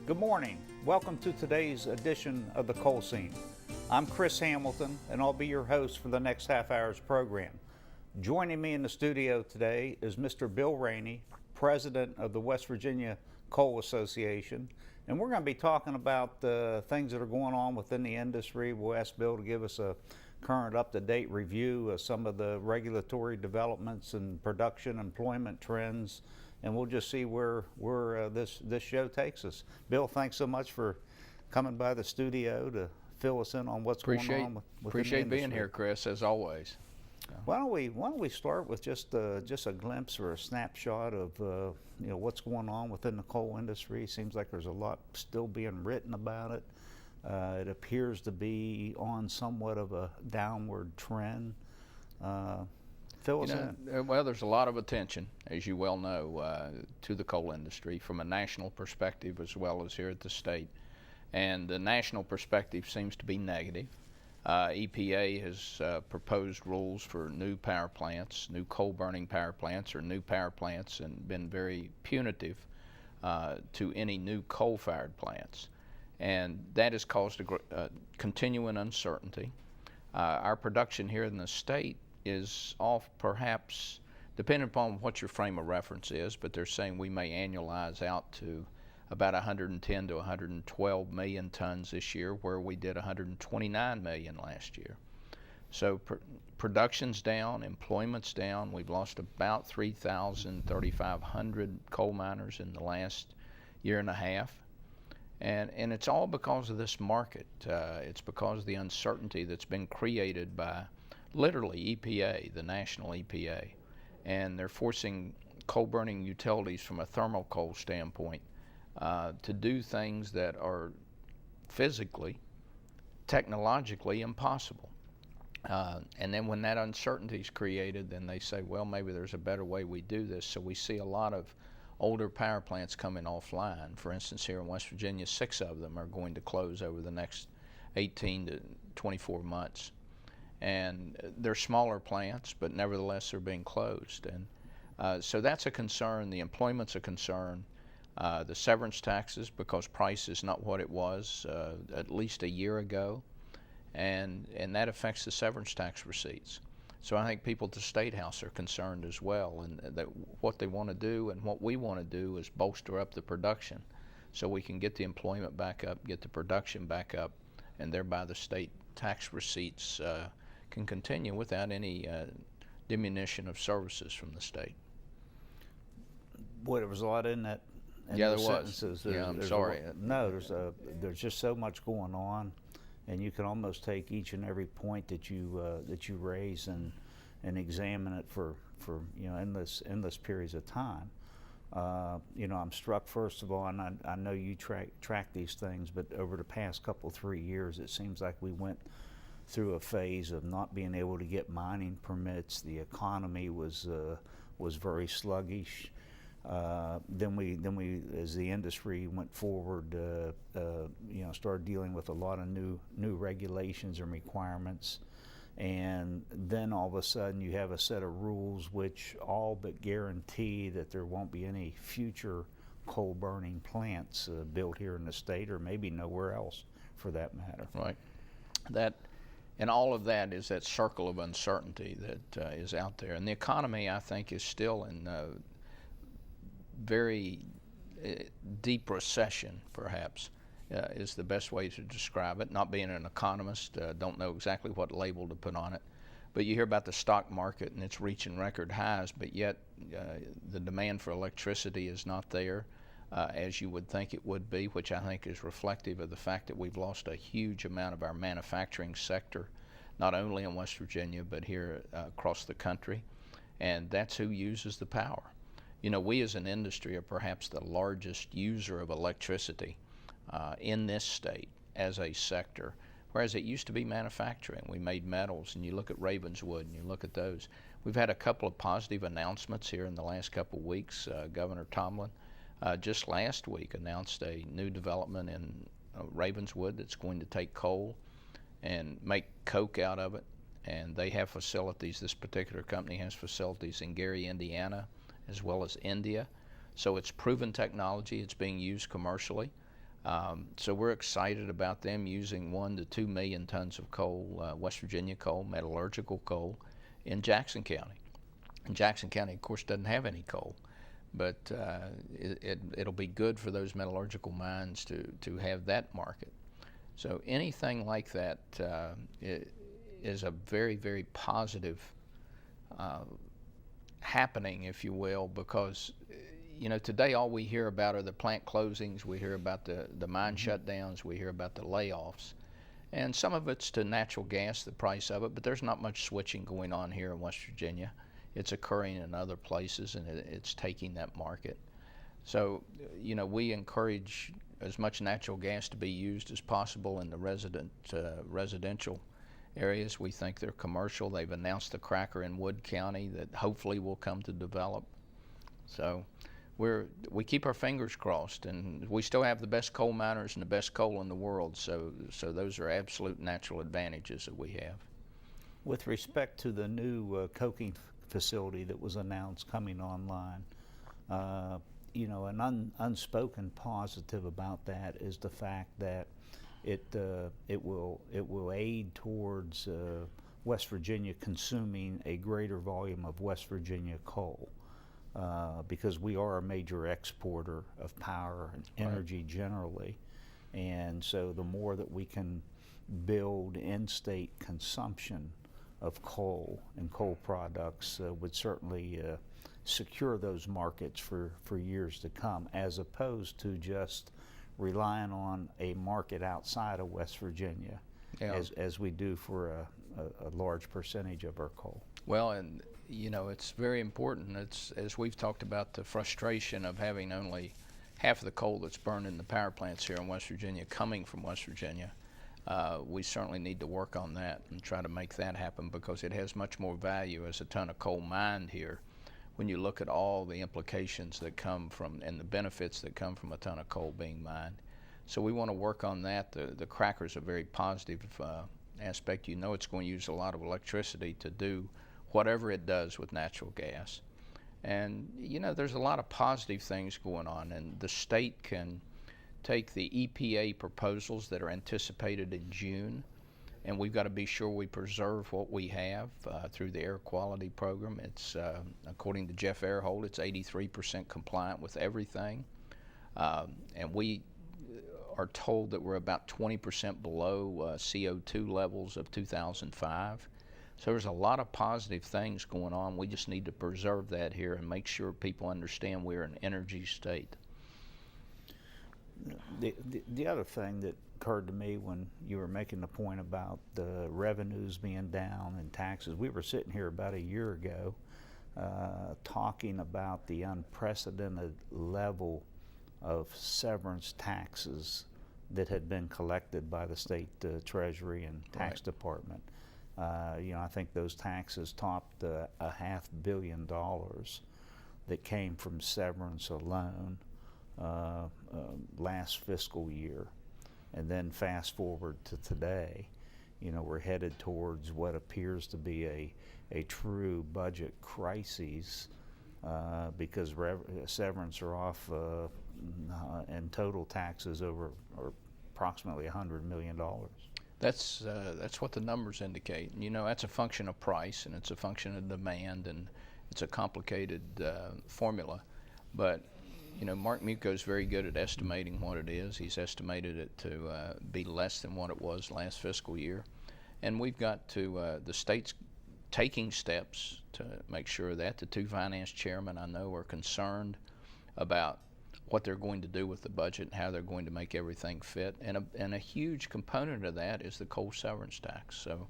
Good morning. Welcome to today's edition of the Coal Scene. I'm Chris Hamilton, and I'll be your host for the next half hour's program. Joining me in the studio today is Mr. Bill Rainey, President of the West Virginia Coal Association, and we're going to be talking about the things that are going on within the industry. We'll ask Bill to give us a current up-to-date review of some of the regulatory developments and production employment trends, and we'll just see where this show takes us. Bill, thanks so much for coming by the studio to fill us in on what's going on within Appreciate the being industry. here, Chris, as always. Why don't we start with just a glimpse or a snapshot of what's going on within the coal industry? Seems like there's a lot still being written about it. It appears to be on somewhat of a downward trend. Fill us in. Well, there's a lot of attention, as you well know, to the coal industry from a national perspective as well as here at the state. And the national perspective seems to be negative. EPA has proposed rules for new power plants, new coal-burning power plants or new power plants, and been very punitive to any new coal-fired plants. And that has caused a continuing uncertainty. Our production here in the state is off perhaps, depending upon what your frame of reference is, but they're saying we may annualize out to about 110 to 112 million tons this year, where we did 129 million last year. So production's down, employment's down. We've lost about 3,500 coal miners in the last year and a half. And it's all because of this market. It's because of the uncertainty that's been created by literally EPA, the national EPA. And they're forcing coal burning utilities from a thermal coal standpoint to do things that are physically, technologically impossible. And then when that uncertainty is created, then they say, well, maybe there's a better way we do this. So we see a lot of older power plants coming offline. For instance, here in West Virginia, 6 of them are going to close over the next 18 to 24 months. And they're smaller plants, but nevertheless they're being closed. And so that's a concern. The employment's a concern. The severance taxes, because price is not what it was at least a year ago, and that affects the severance tax receipts. So I think people at the State House are concerned as well, and that what they want to do and what we want to do is bolster up the production so we can get the employment back up, get the production back up, and thereby the state tax receipts can continue without any diminution of services from the state. Boy, there was a lot in that. Yeah, there was. Yeah, I'm sorry. There's just so much going on, and you can almost take each and every point that you raise and examine it for endless periods of time. I'm struck, first of all, and I know you track these things, but over the past 3 years, it seems like we went through a phase of not being able to get mining permits. The economy was very sluggish. Then we, as the industry went forward, started dealing with a lot of new regulations and requirements, and then all of a sudden you have a set of rules which all but guarantee that there won't be any future coal burning plants built here in the state, or maybe nowhere else for that matter. Right. And all of that is that circle of uncertainty that is out there, and the economy, I think, is still in very deep recession, perhaps, is the best way to describe it. Not being an economist, don't know exactly what label to put on it. But you hear about the stock market and it's reaching record highs, but yet the demand for electricity is not there as you would think it would be, which I think is reflective of the fact that we've lost a huge amount of our manufacturing sector, not only in West Virginia, but here across the country. And that's who uses the power. We as an industry are perhaps the largest user of electricity in this state as a sector, whereas it used to be manufacturing. We made metals, and you look at Ravenswood and you look at those. We've had a couple of positive announcements here in the last couple of weeks. Governor Tomlin just last week announced a new development in Ravenswood that's going to take coal and make coke out of it. And they have facilities, this particular company has facilities in Gary, Indiana, as well as India. So it's proven technology. It's being used commercially. So we're excited about them using 1 to 2 million tons of coal, West Virginia coal, metallurgical coal, in Jackson County. And Jackson County, of course, doesn't have any coal, but it'll be good for those metallurgical mines to have that market. So anything like that is a very, very positive happening, if you will, because today all we hear about are the plant closings, we hear about the mine shutdowns, we hear about the layoffs, and some of it's to natural gas, the price of it, but there's not much switching going on here in West Virginia. It's occurring in other places, and it's taking that market. So, we encourage as much natural gas to be used as possible in the residential areas. We think they're commercial. They've announced the cracker in Wood County that hopefully will come to develop. So we keep our fingers crossed, and we still have the best coal miners and the best coal in the world. So those are absolute natural advantages that we have. With respect to the new coking facility that was announced coming online, an unspoken positive about that is the fact that it will aid towards West Virginia consuming a greater volume of West Virginia coal, because we are a major exporter of power and energy generally, and so the more that we can build in-state consumption of coal and coal products would certainly secure those markets for years to come, as opposed to just relying on a market outside of West Virginia, as we do for a large percentage of our coal. Well, and it's very important. It's, as we've talked about, the frustration of having only half of the coal that's burned in the power plants here in West Virginia coming from West Virginia. We certainly need to work on that and try to make that happen, because it has much more value as a ton of coal mined here when you look at all the implications that come from and the benefits that come from a ton of coal being mined. So we want to work on that. The cracker's a very positive aspect. It's going to use a lot of electricity to do whatever it does with natural gas. And there's a lot of positive things going on, and the state can take the EPA proposals that are anticipated in June, and we've got to be sure we preserve what we have through the air quality program. It's according to Jeff Airhold, it's 83% compliant with everything, and we are told that we're about 20% below CO2 levels of 2005. So there's a lot of positive things going on. We just need to preserve that here and make sure people understand we're an energy state. The other thing that occurred to me when you were making the point about the revenues being down and taxes, we were sitting here about a year ago talking about the unprecedented level of severance taxes that had been collected by the state treasury and tax department. I think those taxes topped $500 million that came from severance alone last fiscal year. And then fast forward to today, we're headed towards what appears to be a true budget crisis because severance are off and total taxes over or approximately $100 million. That's what the numbers indicate. That's a function of price, and it's a function of demand, and it's a complicated formula. But Mark Muko is very good at estimating what it is. He's estimated it to be less than what it was last fiscal year, and we've got to the state's taking steps to make sure that the two finance chairmen I know are concerned about what they're going to do with the budget and how they're going to make everything fit. And a huge component of that is the coal severance tax. So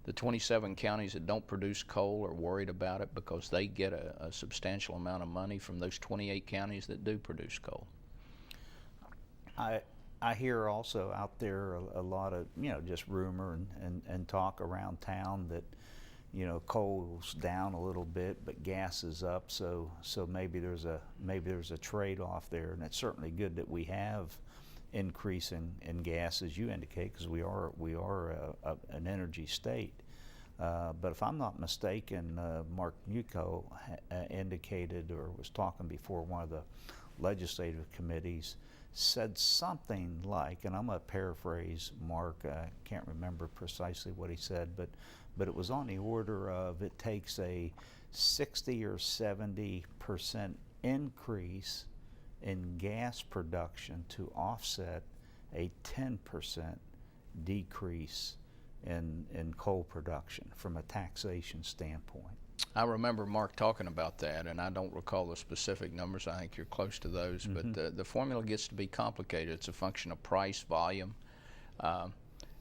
the 27 counties that don't produce coal are worried about it because they get a substantial amount of money from those 28 counties that do produce coal. I hear also out there a lot of, just rumor and talk around town that, coal's down a little bit, but gas is up. So maybe there's a trade-off there, and it's certainly good that we have increase in gas, as you indicate, because we are an energy state. But if I'm not mistaken, Mark Muko indicated or was talking before one of the legislative committees, said something like, and I'm going to paraphrase Mark, I can't remember precisely what he said, but it was on the order of it takes a 60 or 70% increase in gas production to offset a 10% decrease in coal production from a taxation standpoint. I remember Mark talking about that, and I don't recall the specific numbers. I think you're close to those, but the formula gets to be complicated. It's a function of price, volume,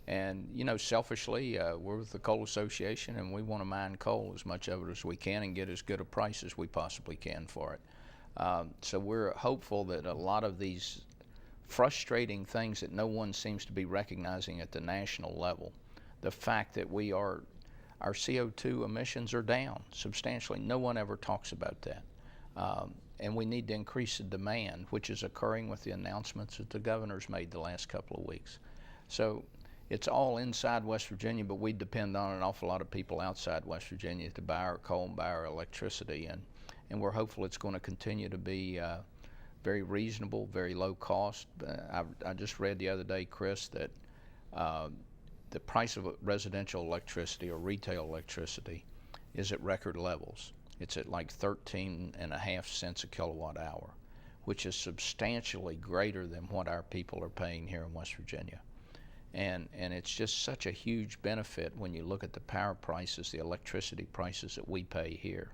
and selfishly, we're with the Coal Association, and we want to mine coal as much of it as we can and get as good a price as we possibly can for it. So we're hopeful that a lot of these frustrating things that no one seems to be recognizing at the national level, the fact that our CO2 emissions are down substantially. No one ever talks about that. And we need to increase the demand, which is occurring with the announcements that the governor's made the last couple of weeks. So it's all inside West Virginia, but we depend on an awful lot of people outside West Virginia to buy our coal and buy our electricity. And we're hopeful it's going to continue to be very reasonable, very low cost. I just read the other day, Chris, that the price of residential electricity or retail electricity is at record levels. It's at like 13.5 cents a kilowatt hour, which is substantially greater than what our people are paying here in West Virginia. And it's just such a huge benefit when you look at the power prices, the electricity prices that we pay here.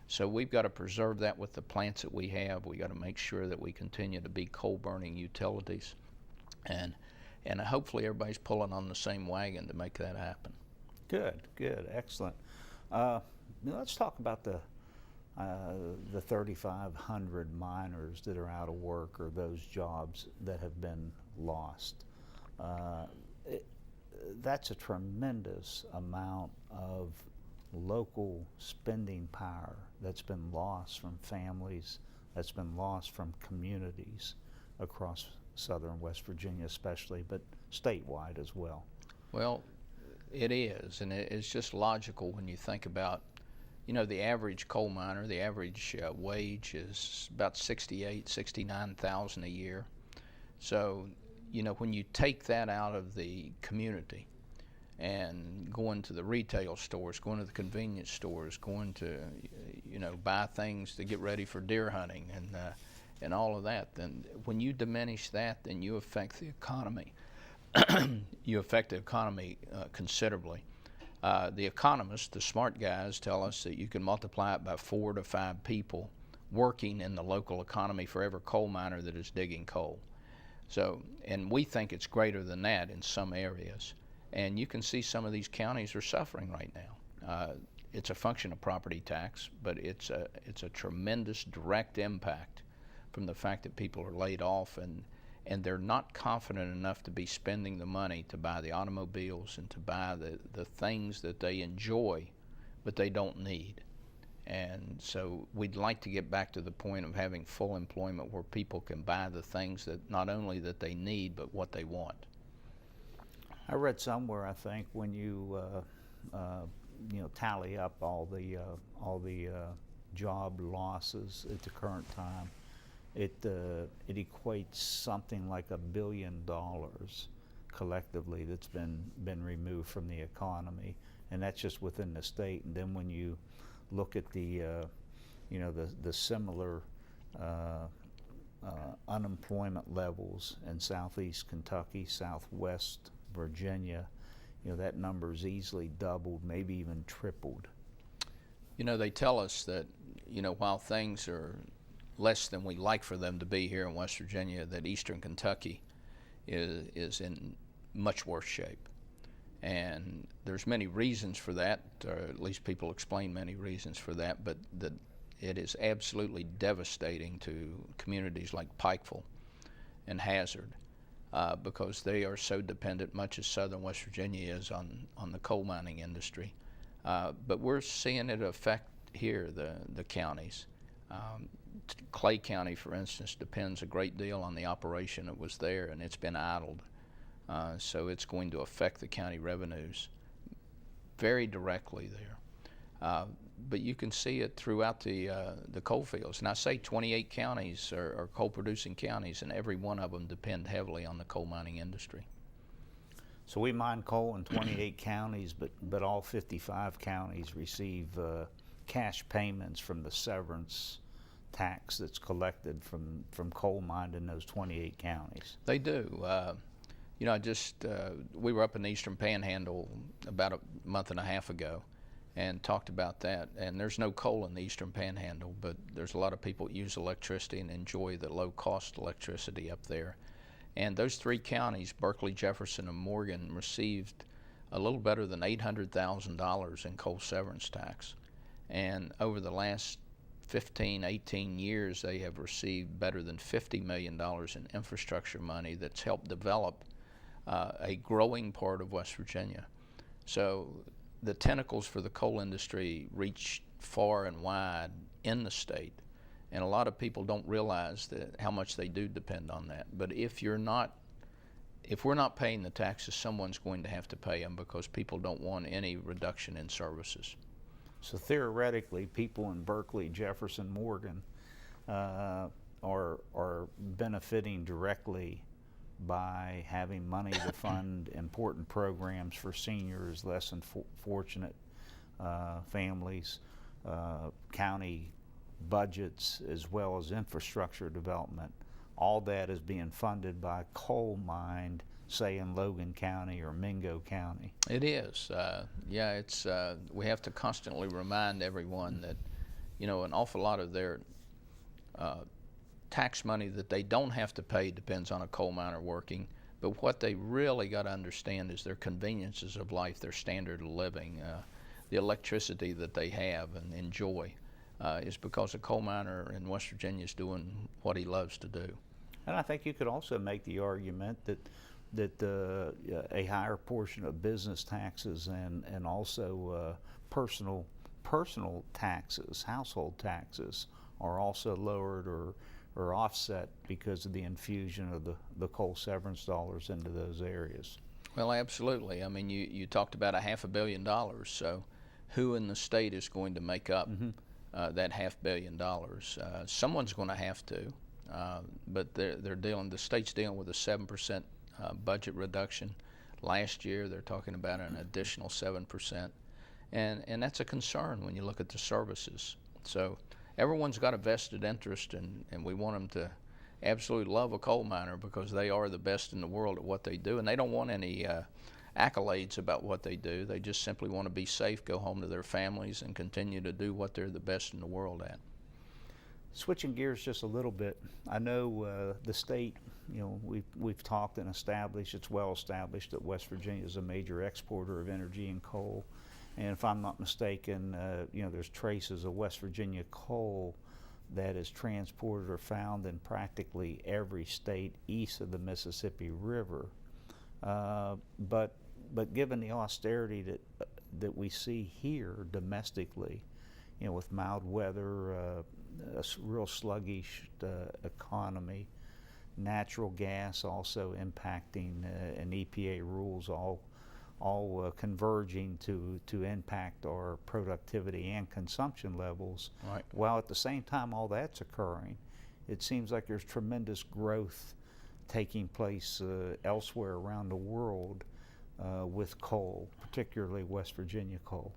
So we've got to preserve that with the plants that we have. We've got to make sure that we continue to be coal-burning utilities. And hopefully everybody's pulling on the same wagon to make that happen. Good, excellent. Let's talk about the 3,500 miners that are out of work, or those jobs that have been lost. That's a tremendous amount of local spending power that's been lost from families, that's been lost from communities across southern West Virginia especially, but statewide as well. Well, it is, and it's just logical when you think about, the average coal miner, the average wage is about $68,000-69,000 a year. So, when you take that out of the community and going to the retail stores, going to the convenience stores, going to, buy things to get ready for deer hunting and all of that, then when you diminish that, then you affect the economy. You affect the economy considerably. The economists, the smart guys, tell us that you can multiply it by 4 to 5 people working in the local economy for every coal miner that is digging coal. So, and we think it's greater than that in some areas. And you can see some of these counties are suffering right now. It's a function of property tax, but it's a tremendous direct impact from the fact that people are laid off and they're not confident enough to be spending the money to buy the automobiles and to buy the things that they enjoy but they don't need. And so we'd like to get back to the point of having full employment where people can buy the things that not only that they need but what they want. I read somewhere, I think, when you tally up all the job losses at the current time, it equates something like $1 billion collectively that's been removed from the economy, and that's just within the state. And then when you look at the similar unemployment levels in southeast Kentucky, southwest Virginia, that number's easily doubled, maybe even tripled. They tell us that, while things are less than we like for them to be here in West Virginia, that eastern Kentucky is in much worse shape. And there's many reasons for that, or at least people explain many reasons for that, but it is absolutely devastating to communities like Pikeville and Hazard, because they are so dependent, much as southern West Virginia is, on the coal mining industry. But we're seeing it affect here, the counties. Clay County, for instance, depends a great deal on the operation that was there, and it's been idled. So it's going to affect the county revenues very directly there. but you can see it throughout the coal fields. And I say 28 counties are coal-producing counties, and every one of them depend heavily on the coal mining industry. So we mine coal in 28 counties, but all 55 counties receive cash payments from the severance tax that's collected from coal mined in those 28 counties. They do. We were up in the Eastern Panhandle about a month and a half ago and talked about that. And there's no coal in the Eastern Panhandle, but there's a lot of people that use electricity and enjoy the low-cost electricity up there. And those three counties, Berkeley, Jefferson, and Morgan, received a little better than $800,000 in coal severance tax. And over the last 15, 18 years, they have received better than $50 million in infrastructure money that's helped develop a growing part of West Virginia. So the tentacles for the coal industry reach far and wide in the state, and a lot of people don't realize how much they do depend on that. But if we're not paying the taxes, someone's going to have to pay them, because people don't want any reduction in services. So theoretically, people in Berkeley, Jefferson, Morgan are benefiting directly by having money to fund important programs for seniors, less than fortunate families, county budgets, as well as infrastructure development. All that is being funded by coal mined, say in Logan County or Mingo County. It is. We have to constantly remind everyone that, an awful lot of their tax money that they don't have to pay depends on a coal miner working. But what they really got to understand is their conveniences of life, their standard of living, the electricity that they have and enjoy is because a coal miner in West Virginia is doing what he loves to do. And I think you could also make the argument that a higher portion of business taxes and also personal taxes, household taxes, are also lowered or offset because of the infusion of the coal severance dollars into those areas. Well, absolutely. I mean, you talked about $500 million. So who in the state is going to make up that $500 million? Someone's going to have to, but the state's dealing with a 7% budget reduction. Last year, they're talking about an additional 7%. And that's a concern when you look at the services. So everyone's got a vested interest, and we want them to absolutely love a coal miner, because they are the best in the world at what they do, and they don't want any accolades about what they do. They just simply want to be safe, go home to their families, and continue to do what they're the best in the world at. Switching gears just a little bit, I know the state, we've talked and established, it's well established that West Virginia is a major exporter of energy and coal. And if I'm not mistaken, there's traces of West Virginia coal that is transported or found in practically every state east of the Mississippi River. But given the austerity that we see here domestically, with mild weather, a real sluggish economy, natural gas also impacting, and EPA rules all converging to impact our productivity and consumption levels. Right. While at the same time all that's occurring, it seems like there's tremendous growth taking place elsewhere around the world with coal, particularly West Virginia coal.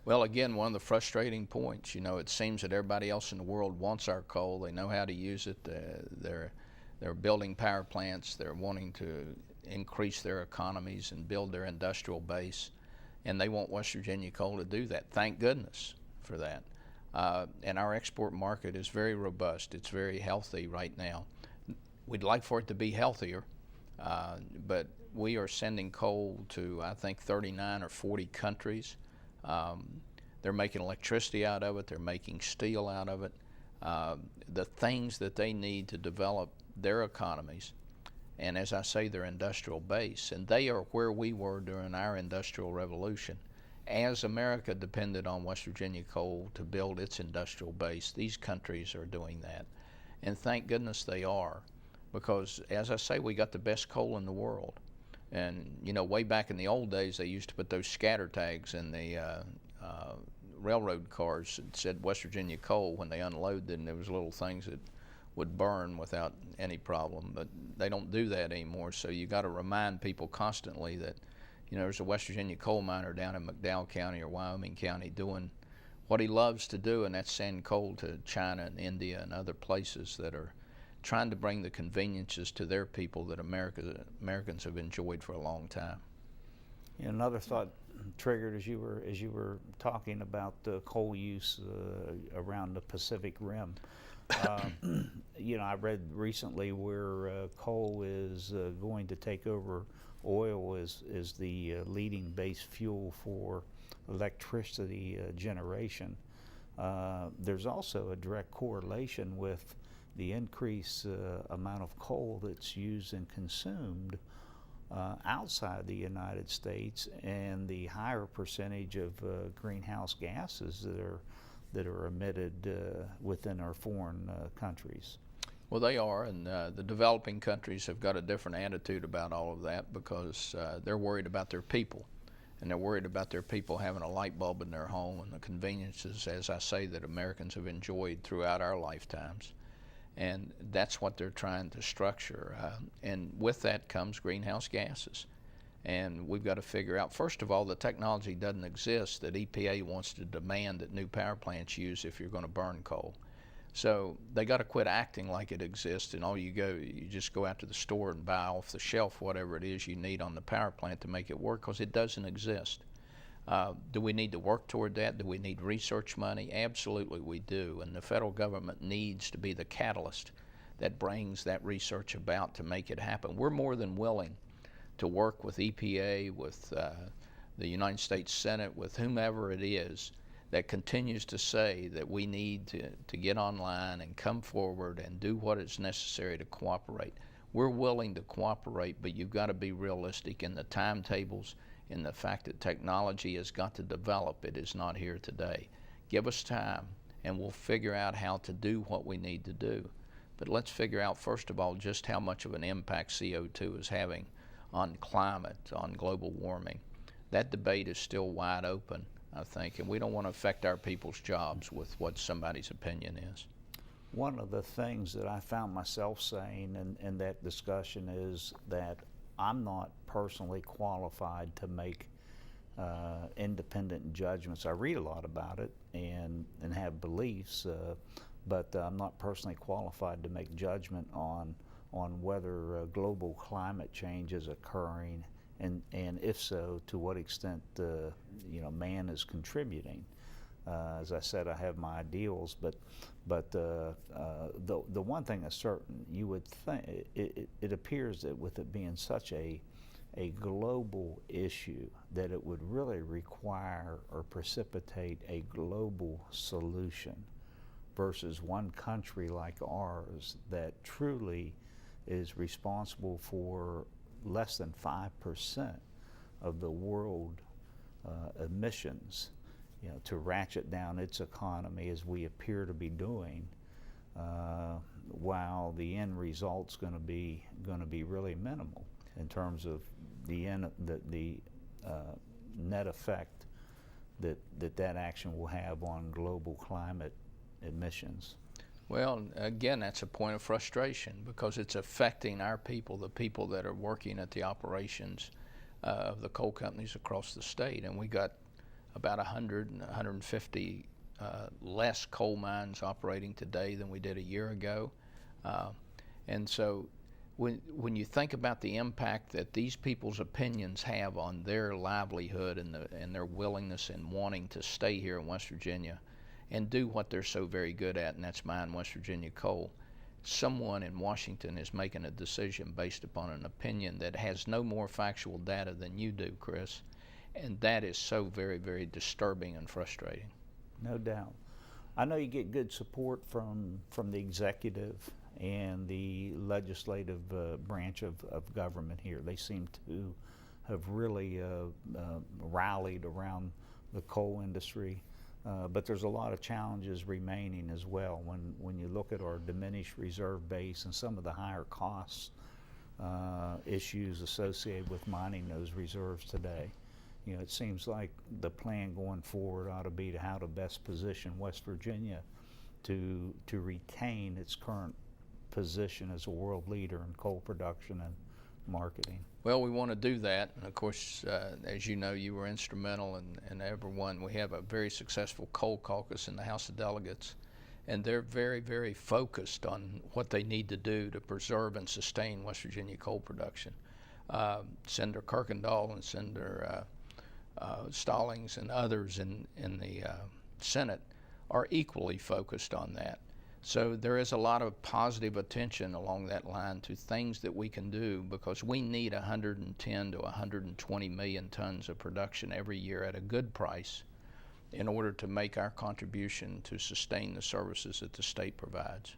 Well, again, one of the frustrating points, it seems that everybody else in the world wants our coal. They know how to use it. They're building power plants. They're wanting to increase their economies and build their industrial base, and they want West Virginia coal to do that. Thank goodness for that. And our export market is very robust. It's very healthy right now. We'd like for it to be healthier, but we are sending coal to, I think, 39 or 40 countries. They're making electricity out of it. They're making steel out of it. The things that they need to develop their economies, and as I say, their industrial base, and they are where we were during our industrial revolution. As America depended on West Virginia coal to build its industrial base, these countries are doing that. And thank goodness they are, because as I say, we got the best coal in the world. And way back in the old days, they used to put those scatter tags in the railroad cars that said West Virginia coal. When they unload them, there was little things that would burn without any problem, but they don't do that anymore. So you got to remind people constantly that, you know, there's a West Virginia coal miner down in McDowell County or Wyoming County doing what he loves to do, and that's send coal to China and India and other places that are trying to bring the conveniences to their people that Americans have enjoyed for a long time. Another thought triggered as you were talking about coal use around the Pacific Rim. You know, I read recently where coal is going to take over oil as the leading base fuel for electricity generation. There's also a direct correlation with the increased amount of coal that's used and consumed outside the United States, and the higher percentage of greenhouse gases that are emitted within our foreign countries. Well, they are, and the developing countries have got a different attitude about all of that because they're worried about their people, and they're worried about their people having a light bulb in their home and the conveniences, as I say, that Americans have enjoyed throughout our lifetimes. And that's what they're trying to structure. And with that comes greenhouse gases. And we've got to figure out, first of all, the technology doesn't exist that EPA wants to demand that new power plants use if you're going to burn coal. So they got to quit acting like it exists, and you just go out to the store and buy off the shelf whatever it is you need on the power plant to make it work, because it doesn't exist. Do we need to work toward that? Do we need research money? Absolutely we do, and the federal government needs to be the catalyst that brings that research about to make it happen. We're more than willing to work with EPA, with the United States Senate, with whomever it is that continues to say that we need to get online and come forward and do what is necessary to cooperate. We're willing to cooperate, but you've got to be realistic in the timetables, in the fact that technology has got to develop. It is not here today. Give us time, and we'll figure out how to do what we need to do. But let's figure out, first of all, just how much of an impact CO2 is having on climate, on global warming. That debate is still wide open, I think, and we don't want to affect our people's jobs with what somebody's opinion is. One of the things that I found myself saying in that discussion is that I'm not personally qualified to make independent judgments. I read a lot about it and have beliefs, but I'm not personally qualified to make judgment on whether global climate change is occurring, and if so, to what extent man is contributing. As I said, I have my ideals, but the one thing is certain, you would think it appears that with it being such a global issue, that it would really require or precipitate a global solution versus one country like ours that truly is responsible for less than 5% of the world emissions. To ratchet down its economy as we appear to be doing, while the end result's going to be really minimal in terms of the net effect that action will have on global climate emissions. Well, again, that's a point of frustration because it's affecting our people, the people that are working at the operations of the coal companies across the state, and we got about 150 less coal mines operating today than we did a year ago. And so when you think about the impact that these people's opinions have on their livelihood and their willingness and wanting to stay here in West Virginia and do what they're so very good at, and that's mine West Virginia coal, someone in Washington is making a decision based upon an opinion that has no more factual data than you do, Chris. And that is so very, very disturbing and frustrating. No doubt. I know you get good support from the executive and the legislative branch of government here. They seem to have really rallied around the coal industry. But there's a lot of challenges remaining as well when you look at our diminished reserve base and some of the higher costs issues associated with mining those reserves today. you know, it seems like the plan going forward ought to be to how to best position West Virginia to retain its current position as a world leader in coal production and marketing. Well, we want to do that, and of course, as you know, you were instrumental in everyone. We have a very successful coal caucus in the House of Delegates, and they're very, very focused on what they need to do to preserve and sustain West Virginia coal production. Senator Kirkendall and Senator Stallings and others in the Senate are equally focused on that. So there is a lot of positive attention along that line to things that we can do, because we need 110 to 120 million tons of production every year at a good price in order to make our contribution to sustain the services that the state provides.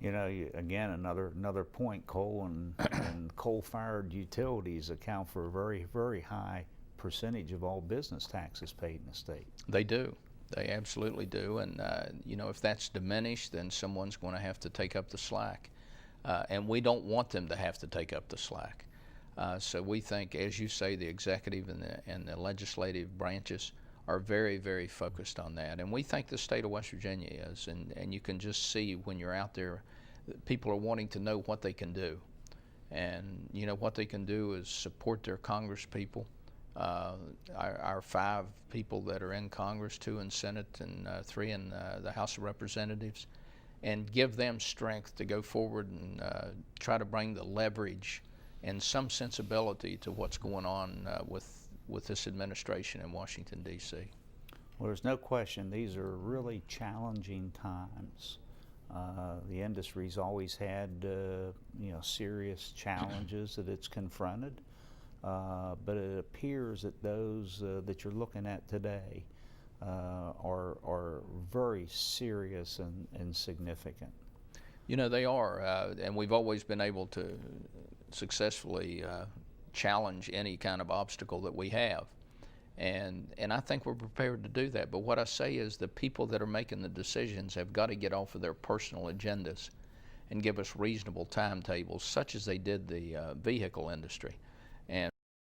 You know, again, another point, coal and coal-fired utilities account for a very, very high percentage of all business taxes paid in the state. They do. They absolutely do. And, you know, if that's diminished, then someone's going to have to take up the slack. And we don't want them to have to take up the slack. So we think, as you say, the executive and the legislative branches are very, very focused on that. And we think the state of West Virginia is. And you can just see when you're out there, people are wanting to know what they can do. And, you know, what they can do is support their Congress people. Our 5 people that are in Congress, 2 in Senate and 3 in the House of Representatives, and give them strength to go forward and try to bring the leverage and some sensibility to what's going on with this administration in Washington, D.C. Well, there's no question these are really challenging times. The industry's always had you know, serious challenges that it's confronted. But it appears that those that you're looking at today are very serious and significant. You know, they are, and we've always been able to successfully challenge any kind of obstacle that we have. And I think we're prepared to do that. But what I say is the people that are making the decisions have got to get off of their personal agendas and give us reasonable timetables, such as they did the vehicle industry. And